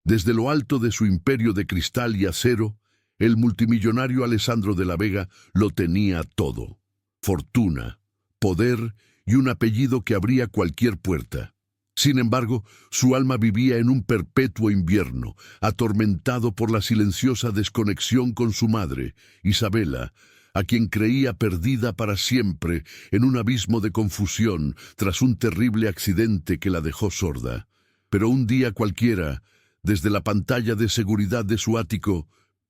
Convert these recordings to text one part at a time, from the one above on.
Desde lo alto de su imperio de cristal y acero, el multimillonario Alessandro de la Vega lo tenía todo: fortuna, poder y un apellido que abría cualquier puerta. Sin embargo, su alma vivía en un perpetuo invierno, atormentado por la silenciosa desconexión con su madre, Isabela, a quien creía perdida para siempre en un abismo de confusión tras un terrible accidente que la dejó sorda. Pero un día cualquiera, desde la pantalla de seguridad de su ático,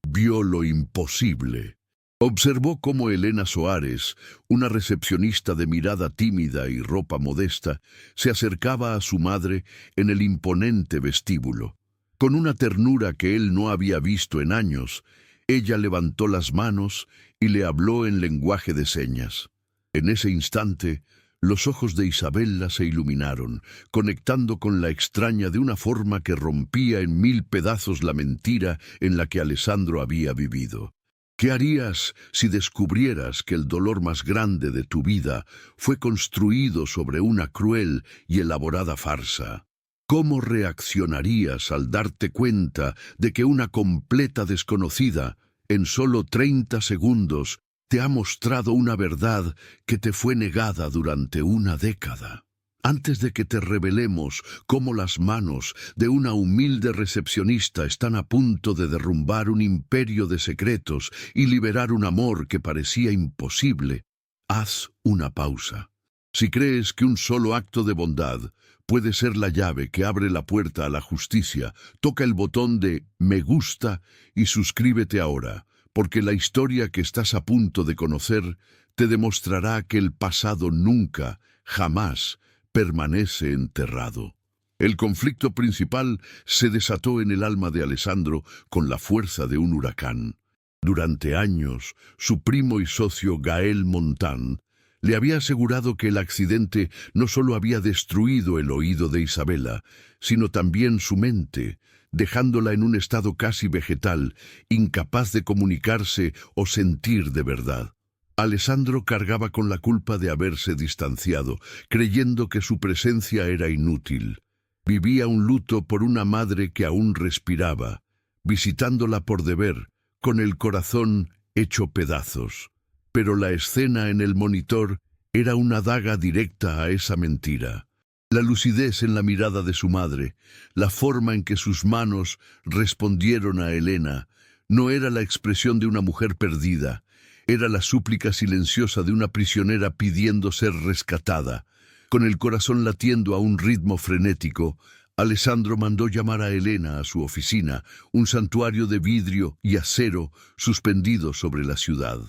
vio lo imposible. Observó cómo Elena Soares, una recepcionista de mirada tímida y ropa modesta, se acercaba a su madre en el imponente vestíbulo. Con una ternura que él no había visto en años, ella levantó las manos y le habló en lenguaje de señas. En ese instante, los ojos de Isabela se iluminaron, conectando con la extraña de una forma que rompía en 1000 pedazos la mentira en la que Alessandro había vivido. ¿Qué harías si descubrieras que el dolor más grande de tu vida fue construido sobre una cruel y elaborada farsa? ¿Cómo reaccionarías al darte cuenta de que una completa desconocida, en solo 30 segundos, te ha mostrado una verdad que te fue negada durante una década? Antes de que te revelemos cómo las manos de una humilde recepcionista están a punto de derrumbar un imperio de secretos y liberar un amor que parecía imposible, haz una pausa. Si crees que un solo acto de bondad puede ser la llave que abre la puerta a la justicia, toca el botón de me gusta y suscríbete ahora, porque la historia que estás a punto de conocer te demostrará que el pasado nunca, jamás, permanece enterrado. El conflicto principal se desató en el alma de Alessandro con la fuerza de un huracán. Durante años, su primo y socio Gael Montan le había asegurado que el accidente no solo había destruido el oído de Isabela, sino también su mente, dejándola en un estado casi vegetal, incapaz de comunicarse o sentir de verdad. Alessandro cargaba con la culpa de haberse distanciado, creyendo que su presencia era inútil. Vivía un luto por una madre que aún respiraba, visitándola por deber, con el corazón hecho pedazos. Pero la escena en el monitor era una daga directa a esa mentira. La lucidez en la mirada de su madre, la forma en que sus manos respondieron a Elena, no era la expresión de una mujer perdida. Era la súplica silenciosa de una prisionera pidiendo ser rescatada. Con el corazón latiendo a un ritmo frenético, Alessandro mandó llamar a Elena a su oficina, un santuario de vidrio y acero suspendido sobre la ciudad.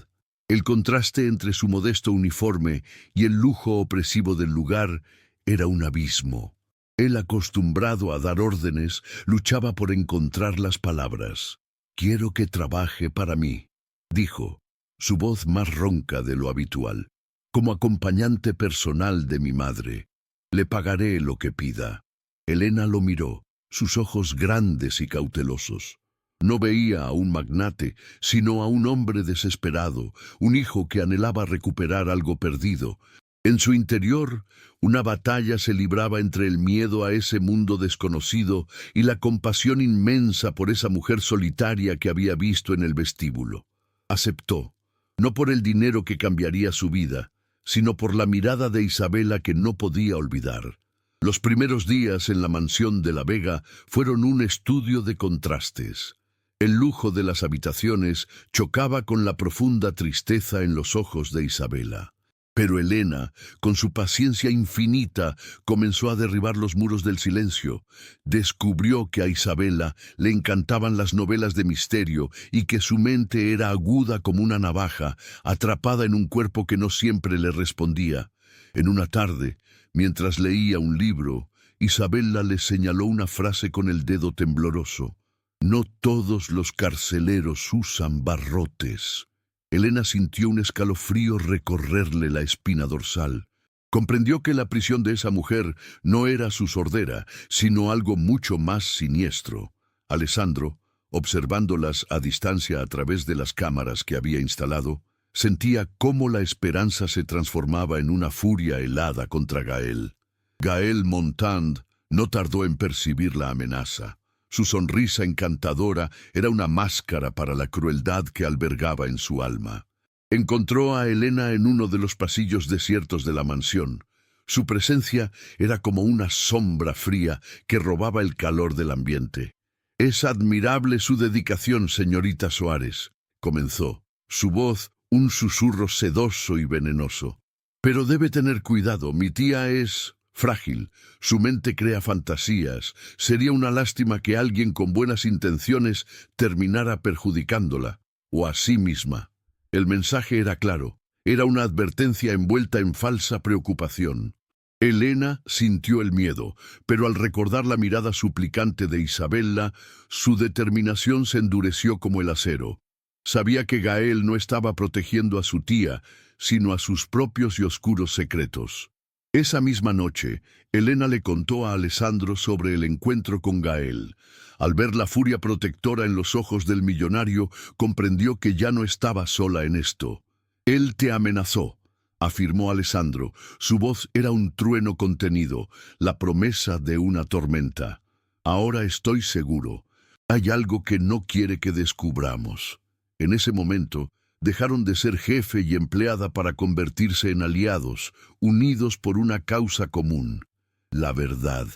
El contraste entre su modesto uniforme y el lujo opresivo del lugar era un abismo. Él, acostumbrado a dar órdenes, luchaba por encontrar las palabras. «Quiero que trabaje para mí», dijo, su voz más ronca de lo habitual. «Como acompañante personal de mi madre. Le pagaré lo que pida». Elena lo miró, sus ojos grandes y cautelosos. No veía a un magnate, sino a un hombre desesperado, un hijo que anhelaba recuperar algo perdido. En su interior, una batalla se libraba entre el miedo a ese mundo desconocido y la compasión inmensa por esa mujer solitaria que había visto en el vestíbulo. Aceptó, no por el dinero que cambiaría su vida, sino por la mirada de Isabela que no podía olvidar. Los primeros días en la mansión de la Vega fueron un estudio de contrastes. El lujo de las habitaciones chocaba con la profunda tristeza en los ojos de Isabela. Pero Elena, con su paciencia infinita, comenzó a derribar los muros del silencio. Descubrió que a Isabela le encantaban las novelas de misterio y que su mente era aguda como una navaja, atrapada en un cuerpo que no siempre le respondía. En una tarde, mientras leía un libro, Isabela le señaló una frase con el dedo tembloroso. «No todos los carceleros usan barrotes». Elena sintió un escalofrío recorrerle la espina dorsal. Comprendió que la prisión de esa mujer no era su sordera, sino algo mucho más siniestro. Alessandro, observándolas a distancia a través de las cámaras que había instalado, sentía cómo la esperanza se transformaba en una furia helada contra Gael. Gael Montan no tardó en percibir la amenaza. Su sonrisa encantadora era una máscara para la crueldad que albergaba en su alma. Encontró a Helena en uno de los pasillos desiertos de la mansión. Su presencia era como una sombra fría que robaba el calor del ambiente. «Es admirable su dedicación, señorita Soares», comenzó, su voz un susurro sedoso y venenoso. «Pero debe tener cuidado, mi tía es frágil, su mente crea fantasías. Sería una lástima que alguien con buenas intenciones terminara perjudicándola, o a sí misma». El mensaje era claro, era una advertencia envuelta en falsa preocupación. Helena sintió el miedo, pero al recordar la mirada suplicante de Isabella, su determinación se endureció como el acero. Sabía que Gael no estaba protegiendo a su tía, sino a sus propios y oscuros secretos. Esa misma noche, Helena le contó a Alessandro sobre el encuentro con Gael. Al ver la furia protectora en los ojos del millonario, comprendió que ya no estaba sola en esto. «Él te amenazó», afirmó Alessandro. Su voz era un trueno contenido, la promesa de una tormenta. «Ahora estoy seguro. Hay algo que no quiere que descubramos». En ese momento, dejaron de ser jefe y empleada para convertirse en aliados, unidos por una causa común: la verdad.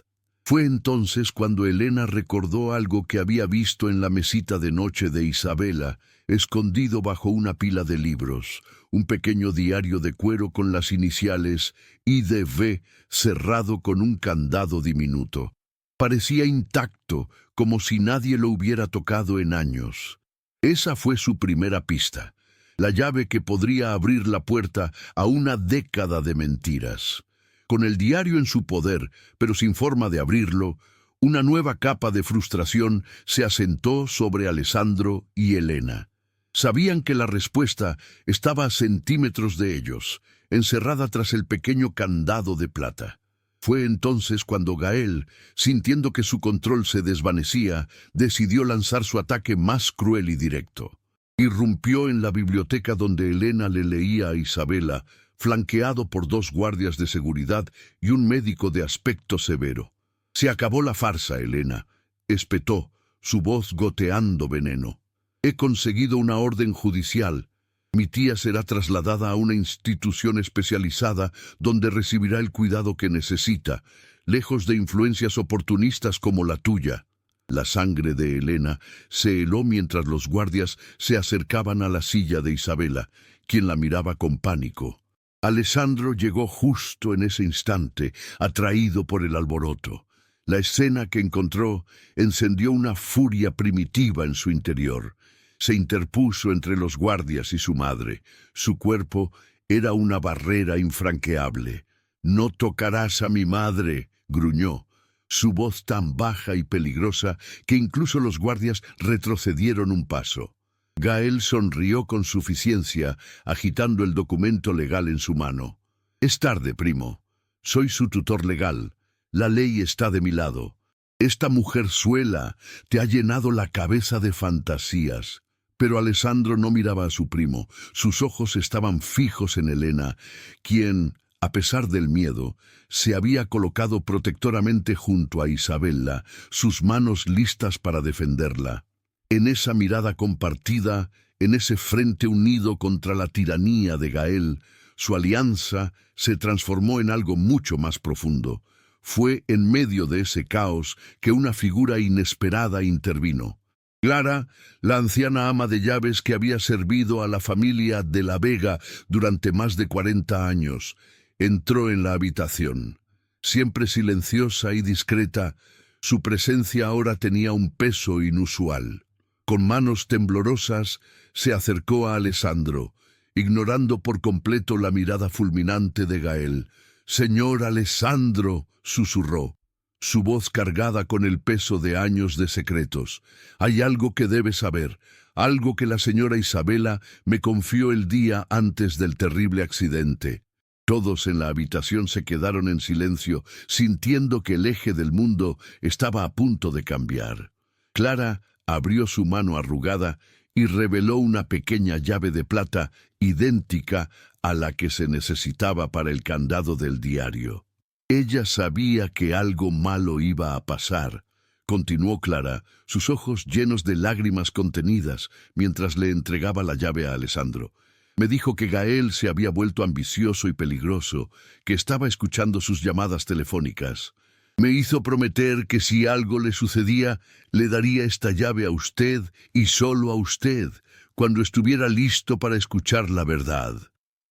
Fue entonces cuando Helena recordó algo que había visto en la mesita de noche de Isabella, escondido bajo una pila de libros, un pequeño diario de cuero con las iniciales IDV cerrado con un candado diminuto. Parecía intacto, como si nadie lo hubiera tocado en años. Esa fue su primera pista, la llave que podría abrir la puerta a una década de mentiras. Con el diario en su poder, pero sin forma de abrirlo, una nueva capa de frustración se asentó sobre Alessandro y Helena. Sabían que la respuesta estaba a centímetros de ellos, encerrada tras el pequeño candado de plata. Fue entonces cuando Gael, sintiendo que su control se desvanecía, decidió lanzar su ataque más cruel y directo. Irrumpió en la biblioteca donde Helena le leía a Isabella, flanqueado por 2 guardias de seguridad y un médico de aspecto severo. «Se acabó la farsa, Helena», espetó, su voz goteando veneno. «He conseguido una orden judicial. Mi tía será trasladada a una institución especializada donde recibirá el cuidado que necesita, lejos de influencias oportunistas como la tuya». La sangre de Helena se heló mientras los guardias se acercaban a la silla de Isabella, quien la miraba con pánico. Alessandro llegó justo en ese instante, atraído por el alboroto. La escena que encontró encendió una furia primitiva en su interior. Se interpuso entre los guardias y su madre. Su cuerpo era una barrera infranqueable. «No tocarás a mi madre», gruñó, su voz tan baja y peligrosa que incluso los guardias retrocedieron un paso. Gael sonrió con suficiencia, agitando el documento legal en su mano. «Es tarde, primo. Soy su tutor legal. La ley está de mi lado. Esta mujerzuela te ha llenado la cabeza de fantasías». Pero Alessandro no miraba a su primo. Sus ojos estaban fijos en Helena, quien, a pesar del miedo, se había colocado protectoramente junto a Isabella, sus manos listas para defenderla. En esa mirada compartida, en ese frente unido contra la tiranía de Gael, su alianza se transformó en algo mucho más profundo. Fue en medio de ese caos que una figura inesperada intervino. Clara, la anciana ama de llaves que había servido a la familia de la Vega durante más de 40 años, entró en la habitación. Siempre silenciosa y discreta, su presencia ahora tenía un peso inusual. Con manos temblorosas, se acercó a Alessandro, ignorando por completo la mirada fulminante de Gael. «Señor Alessandro», susurró, su voz cargada con el peso de años de secretos. «Hay algo que debes saber, algo que la señora Isabella me confió el día antes del terrible accidente». Todos en la habitación se quedaron en silencio, sintiendo que el eje del mundo estaba a punto de cambiar. Clara abrió su mano arrugada y reveló una pequeña llave de plata idéntica a la que se necesitaba para el candado del diario. Ella sabía que algo malo iba a pasar. continuó Clara, sus ojos llenos de lágrimas contenidas, mientras le entregaba la llave a Alessandro. Me dijo que Gael se había vuelto ambicioso y peligroso, que estaba escuchando sus llamadas telefónicas. Me hizo prometer que si algo le sucedía, le daría esta llave a usted y solo a usted, cuando estuviera listo para escuchar la verdad.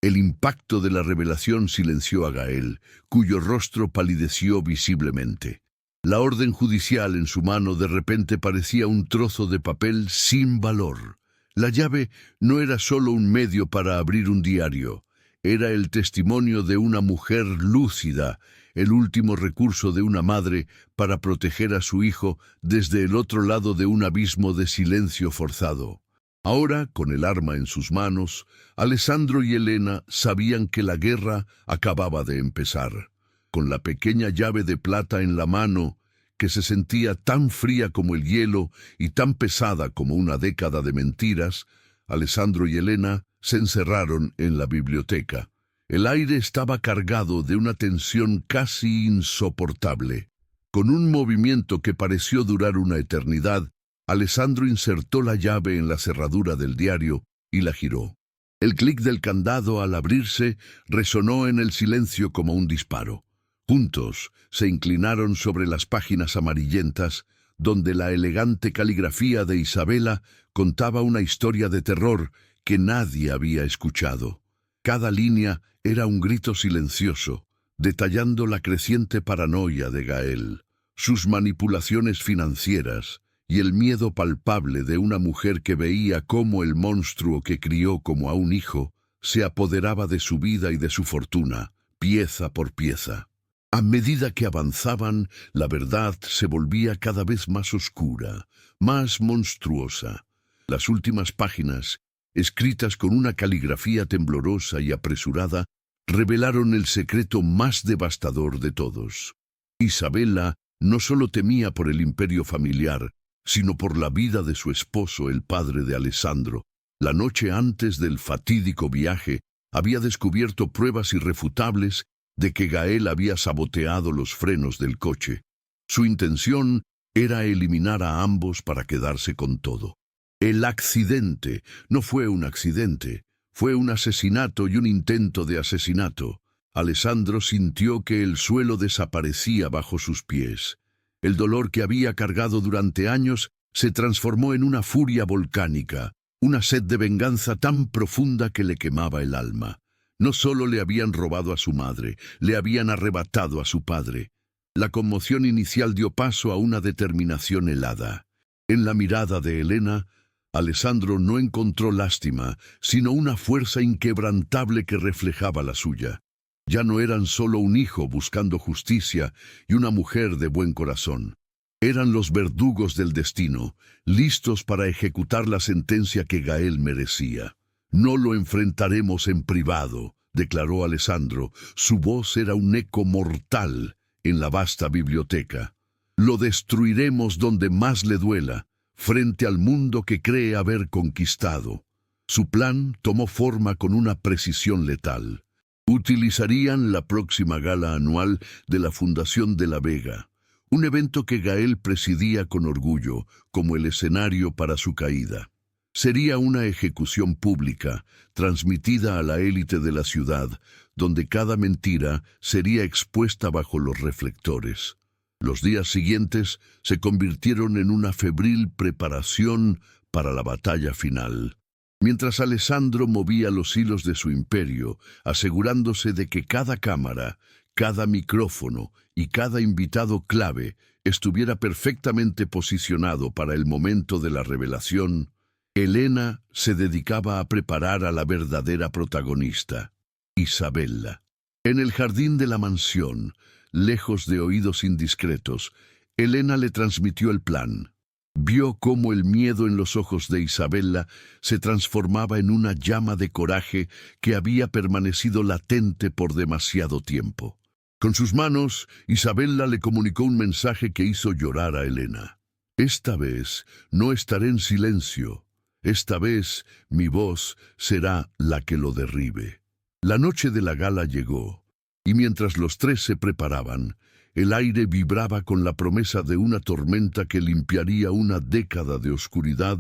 El impacto de la revelación silenció a Gael, cuyo rostro palideció visiblemente. La orden judicial en su mano de repente parecía un trozo de papel sin valor. La llave no era solo un medio para abrir un diario, era el testimonio de una mujer lúcida, el último recurso de una madre para proteger a su hijo desde el otro lado de un abismo de silencio forzado. Ahora, con el arma en sus manos, Alessandro y Elena sabían que la guerra acababa de empezar. Con la pequeña llave de plata en la mano, que se sentía tan fría como el hielo y tan pesada como una década de mentiras, Alessandro y Elena se encerraron en la biblioteca. El aire estaba cargado de una tensión casi insoportable. Con un movimiento que pareció durar una eternidad, Alessandro insertó la llave en la cerradura del diario y la giró. El clic del candado al abrirse resonó en el silencio como un disparo. Juntos se inclinaron sobre las páginas amarillentas, donde la elegante caligrafía de Isabela contaba una historia de terror que nadie había escuchado. Cada línea era un grito silencioso, detallando la creciente paranoia de Gael, sus manipulaciones financieras y el miedo palpable de una mujer que veía cómo el monstruo que crió como a un hijo se apoderaba de su vida y de su fortuna, pieza por pieza. A medida que avanzaban, la verdad se volvía cada vez más oscura, más monstruosa. Las últimas páginas, escritas con una caligrafía temblorosa y apresurada, revelaron el secreto más devastador de todos. Isabela no solo temía por el imperio familiar, sino por la vida de su esposo, el padre de Alessandro. La noche antes del fatídico viaje, había descubierto pruebas irrefutables de que Gael había saboteado los frenos del coche. Su intención era eliminar a ambos para quedarse con todo. El accidente no fue un accidente, fue un asesinato y un intento de asesinato. Alessandro sintió que el suelo desaparecía bajo sus pies. El dolor que había cargado durante años se transformó en una furia volcánica, una sed de venganza tan profunda que le quemaba el alma. No solo le habían robado a su madre, le habían arrebatado a su padre. La conmoción inicial dio paso a una determinación helada. En la mirada de Elena, Alessandro no encontró lástima, sino una fuerza inquebrantable que reflejaba la suya. Ya no eran solo un hijo buscando justicia y una mujer de buen corazón. Eran los verdugos del destino, listos para ejecutar la sentencia que Gael merecía. «No lo enfrentaremos en privado», declaró Alessandro. Su voz era un eco mortal en la vasta biblioteca. «Lo destruiremos donde más le duela, frente al mundo que cree haber conquistado». Su plan tomó forma con una precisión letal. Utilizarían la próxima gala anual de la Fundación de la Vega, un evento que Gael presidía con orgullo como el escenario para su caída. Sería una ejecución pública, transmitida a la élite de la ciudad, donde cada mentira sería expuesta bajo los reflectores. Los días siguientes se convirtieron en una febril preparación para la batalla final. Mientras Alessandro movía los hilos de su imperio, asegurándose de que cada cámara, cada micrófono y cada invitado clave estuviera perfectamente posicionado para el momento de la revelación, Elena se dedicaba a preparar a la verdadera protagonista, Isabela. En el jardín de la mansión, lejos de oídos indiscretos, Elena le transmitió el plan. Vio cómo el miedo en los ojos de Isabela se transformaba en una llama de coraje que había permanecido latente por demasiado tiempo. Con sus manos, Isabela le comunicó un mensaje que hizo llorar a Elena. «Esta vez no estaré en silencio. Esta vez mi voz será la que lo derribe». La noche de la gala llegó, y mientras los tres se preparaban, El aire vibraba con la promesa de una tormenta que limpiaría una década de oscuridad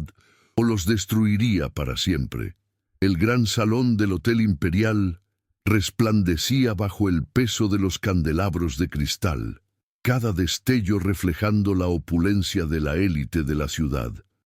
o los destruiría para siempre. El gran salón del Hotel Imperial resplandecía bajo el peso de los candelabros de cristal, cada destello reflejando la opulencia de la élite de la ciudad.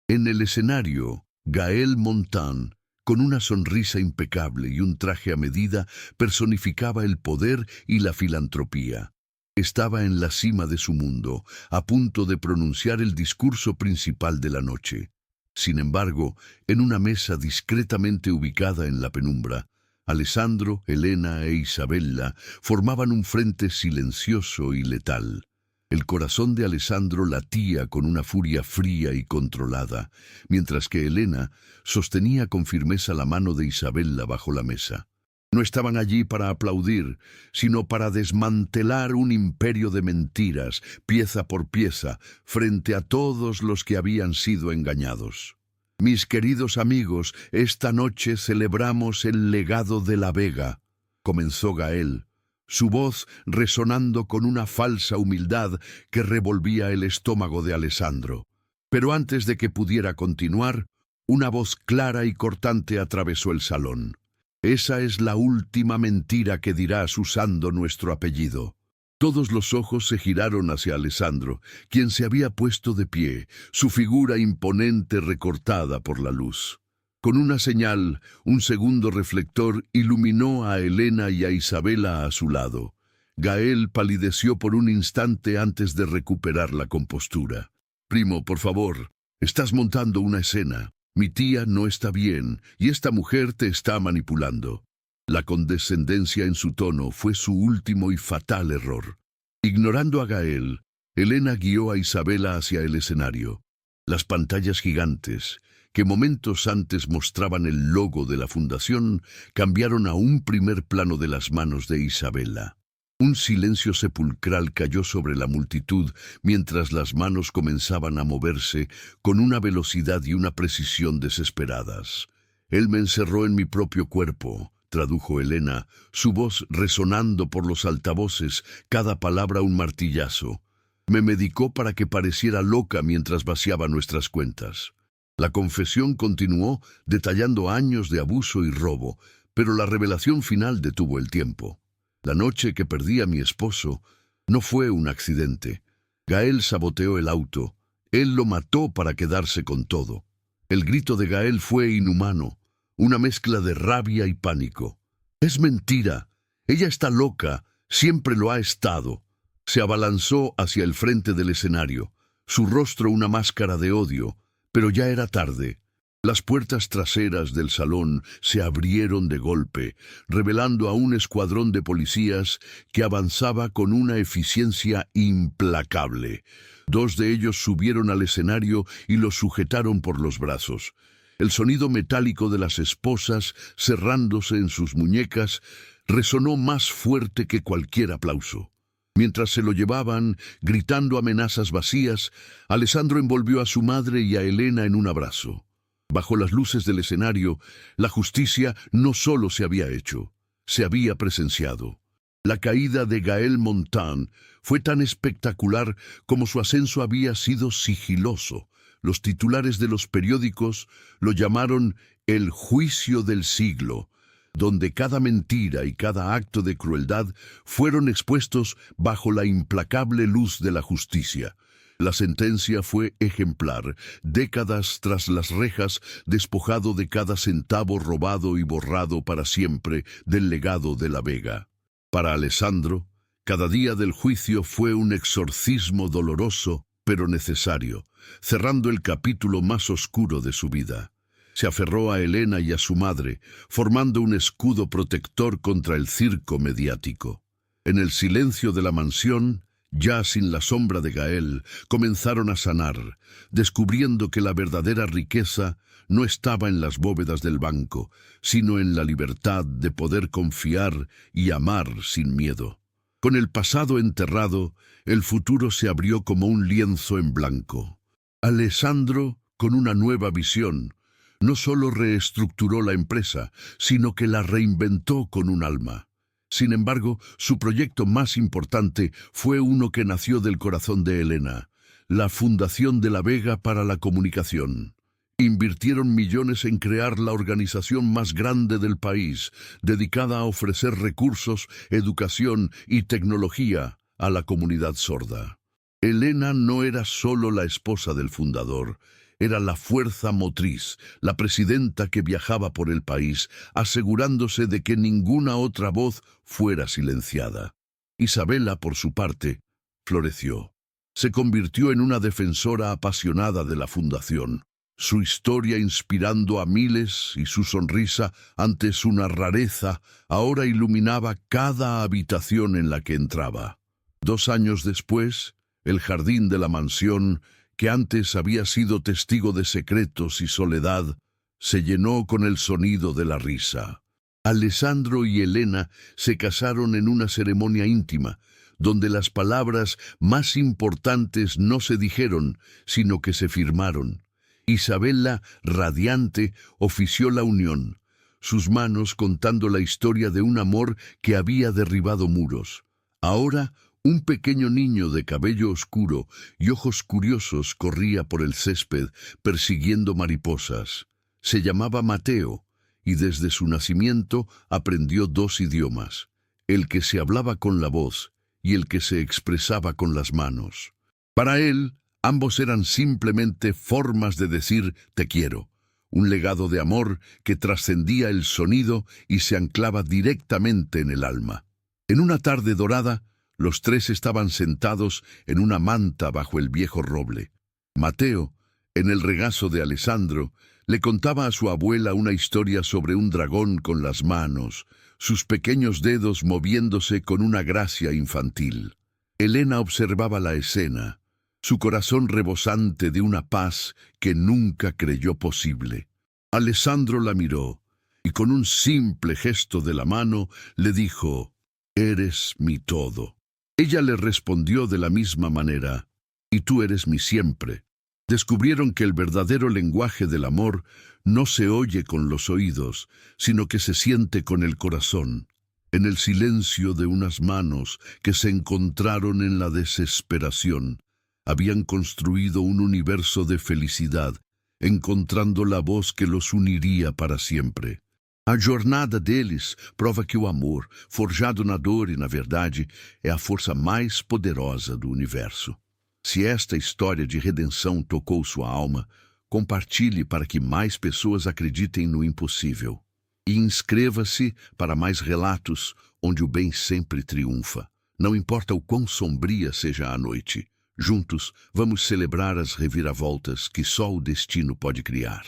En el escenario, Gael Montan, con una sonrisa impecable y un traje a medida, personificaba el poder y la filantropía. Estaba en la cima de su mundo, a punto de pronunciar el discurso principal de la noche. Sin embargo, en una mesa discretamente ubicada en la penumbra, Alessandro, Helena e Isabella formaban un frente silencioso y letal. El corazón de Alessandro latía con una furia fría y controlada, mientras que Helena sostenía con firmeza la mano de Isabella bajo la mesa. No estaban allí para aplaudir, sino para desmantelar un imperio de mentiras, pieza por pieza, frente a todos los que habían sido engañados. Mis queridos amigos, esta noche celebramos el legado de la Vega, comenzó Gael, su voz resonando con una falsa humildad que revolvía el estómago de Alessandro. Pero antes de que pudiera continuar, una voz clara y cortante atravesó el salón. Esa es la última mentira que dirás usando nuestro apellido. Todos los ojos se giraron hacia Alessandro, quien se había puesto de pie, su figura imponente recortada por la luz. Con una señal, un segundo reflector iluminó a Helena y a Isabella a su lado. Gael palideció por un instante antes de recuperar la compostura. «Primo, por favor, estás montando una escena. Mi tía no está bien y esta mujer te está manipulando». La condescendencia en su tono fue su último y fatal error. Ignorando a Gael, Helena guió a Isabella hacia el escenario. Las pantallas gigantes, que momentos antes mostraban el logo de la fundación, cambiaron a un primer plano de las manos de Isabella. Un silencio sepulcral cayó sobre la multitud mientras las manos comenzaban a moverse con una velocidad y una precisión desesperadas. «Él me encerró en mi propio cuerpo», tradujo Helena, su voz resonando por los altavoces, cada palabra un martillazo. «Me medicó para que pareciera loca mientras vaciaba nuestras cuentas». La confesión continuó, detallando años de abuso y robo, pero la revelación final detuvo el tiempo. La noche que perdí a mi esposo no fue un accidente. Gael saboteó el auto. Él lo mató para quedarse con todo. El grito de Gael fue inhumano, una mezcla de rabia y pánico. «Es mentira. Ella está loca. Siempre lo ha estado». Se abalanzó hacia el frente del escenario, su rostro una máscara de odio, pero ya era tarde. Las puertas traseras del salón se abrieron de golpe, revelando a un escuadrón de policías que avanzaba con una eficiencia implacable. Dos de ellos subieron al escenario y lo sujetaron por los brazos. El sonido metálico de las esposas cerrándose en sus muñecas resonó más fuerte que cualquier aplauso. Mientras se lo llevaban, gritando amenazas vacías, Alessandro envolvió a su madre y a Helena en un abrazo. Bajo las luces del escenario, la justicia no solo se había hecho, se había presenciado. La caída de Gael Montan fue tan espectacular como su ascenso había sido sigiloso. Los titulares de los periódicos lo llamaron el juicio del siglo, donde cada mentira y cada acto de crueldad fueron expuestos bajo la implacable luz de la justicia. La sentencia fue ejemplar, décadas tras las rejas, despojado de cada centavo robado y borrado para siempre del legado de la Vega. Para Alessandro, cada día del juicio fue un exorcismo doloroso, pero necesario, cerrando el capítulo más oscuro de su vida. Se aferró a Helena y a su madre, formando un escudo protector contra el circo mediático. En el silencio de la mansión, ya sin la sombra de Gael, comenzaron a sanar, descubriendo que la verdadera riqueza no estaba en las bóvedas del banco, sino en la libertad de poder confiar y amar sin miedo. Con el pasado enterrado, el futuro se abrió como un lienzo en blanco. Alessandro, con una nueva visión, no solo reestructuró la empresa, sino que la reinventó con un alma. Sin embargo, su proyecto más importante fue uno que nació del corazón de Elena, la Fundación de la Vega para la Comunicación. Invirtieron millones en crear la organización más grande del país, dedicada a ofrecer recursos, educación y tecnología a la comunidad sorda. Elena no era solo la esposa del fundador, era la fuerza motriz, la presidenta que viajaba por el país, asegurándose de que ninguna otra voz fuera silenciada. Isabela, por su parte, floreció. Se convirtió en una defensora apasionada de la fundación, su historia inspirando a miles y su sonrisa ante su rareza ahora iluminaba cada habitación en la que entraba. 2 años después, el jardín de la mansión, que antes había sido testigo de secretos y soledad, se llenó con el sonido de la risa. Alessandro y Elena se casaron en una ceremonia íntima, donde las palabras más importantes no se dijeron, sino que se firmaron. Isabela, radiante, ofició la unión, sus manos contando la historia de un amor que había derribado muros. Ahora, un pequeño niño de cabello oscuro y ojos curiosos corría por el césped persiguiendo mariposas. Se llamaba Mateo y desde su nacimiento aprendió 2 idiomas, el que se hablaba con la voz y el que se expresaba con las manos. Para él, ambos eran simplemente formas de decir «te quiero», un legado de amor que trascendía el sonido y se anclaba directamente en el alma. En una tarde dorada, los 3 estaban sentados en una manta bajo el viejo roble. Mateo, en el regazo de Alessandro, le contaba a su abuela una historia sobre un dragón con las manos, sus pequeños dedos moviéndose con una gracia infantil. Elena observaba la escena, su corazón rebosante de una paz que nunca creyó posible. Alessandro la miró y con un simple gesto de la mano le dijo: «Eres mi todo». Ella le respondió de la misma manera: «Y tú eres mi siempre». Descubrieron que el verdadero lenguaje del amor no se oye con los oídos, sino que se siente con el corazón. En el silencio de unas manos que se encontraron en la desesperación, habían construido un universo de felicidad, encontrando la voz que los uniría para sempre. A jornada deles prova que o amor, forjado na dor e na verdade, é a força mais poderosa do universo. Se esta história de redenção tocou sua alma, compartilhe para que mais pessoas acreditem no impossível. E inscreva-se para mais relatos onde o bem sempre triunfa. Não importa o quão sombria seja a noite. Juntos, vamos celebrar as reviravoltas que só o destino pode criar.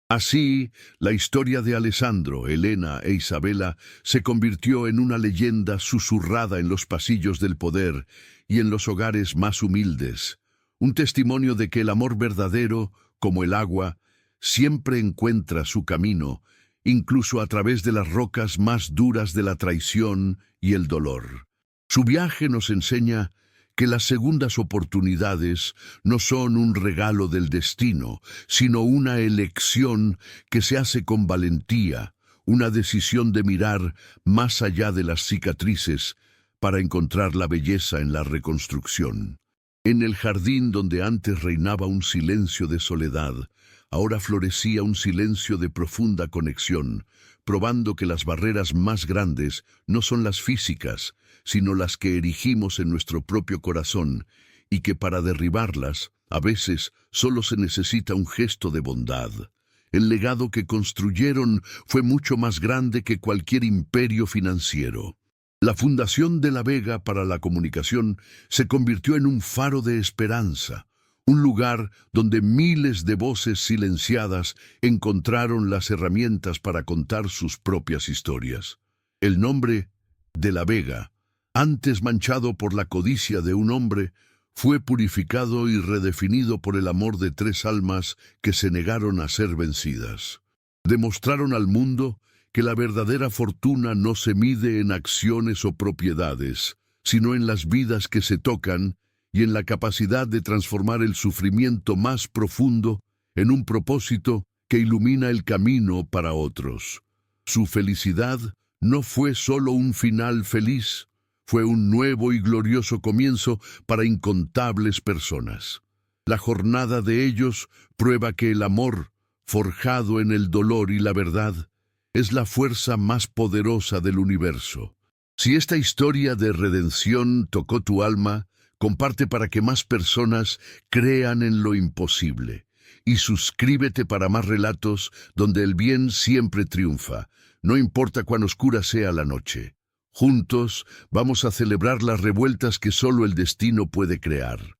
Así, la historia de Alessandro, Elena e Isabela se convirtió en una leyenda susurrada en los pasillos del poder y en los hogares más humildes, un testimonio de que el amor verdadero, como el agua, siempre encuentra su camino, incluso a través de las rocas más duras de la traición y el dolor. Su viaje nos enseña que las segundas oportunidades no son un regalo del destino, sino una elección que se hace con valentía, una decisión de mirar más allá de las cicatrices para encontrar la belleza en la reconstrucción. En el jardín donde antes reinaba un silencio de soledad, ahora florecía un silencio de profunda conexión, probando que las barreras más grandes no son las físicas, sino las que erigimos en nuestro propio corazón, y que para derribarlas, a veces, solo se necesita un gesto de bondad. El legado que construyeron fue mucho más grande que cualquier imperio financiero. La Fundación de la Vega para la Comunicación se convirtió en un faro de esperanza, un lugar donde miles de voces silenciadas encontraron las herramientas para contar sus propias historias. El nombre de la Vega, antes manchado por la codicia de un hombre, fue purificado y redefinido por el amor de 3 almas que se negaron a ser vencidas. Demostraron al mundo que la verdadera fortuna no se mide en acciones o propiedades, sino en las vidas que se tocan y en la capacidad de transformar el sufrimiento más profundo en un propósito que ilumina el camino para otros. Su felicidad no fue solo un final feliz, fue un nuevo y glorioso comienzo para incontables personas. La jornada de ellos prueba que el amor, forjado en el dolor y la verdad, es la fuerza más poderosa del universo. Si esta historia de redención tocó tu alma, comparte para que más personas crean en lo imposible. Y suscríbete para más relatos donde el bien siempre triunfa, no importa cuán oscura sea la noche. Juntos vamos a celebrar las revueltas que solo el destino puede crear.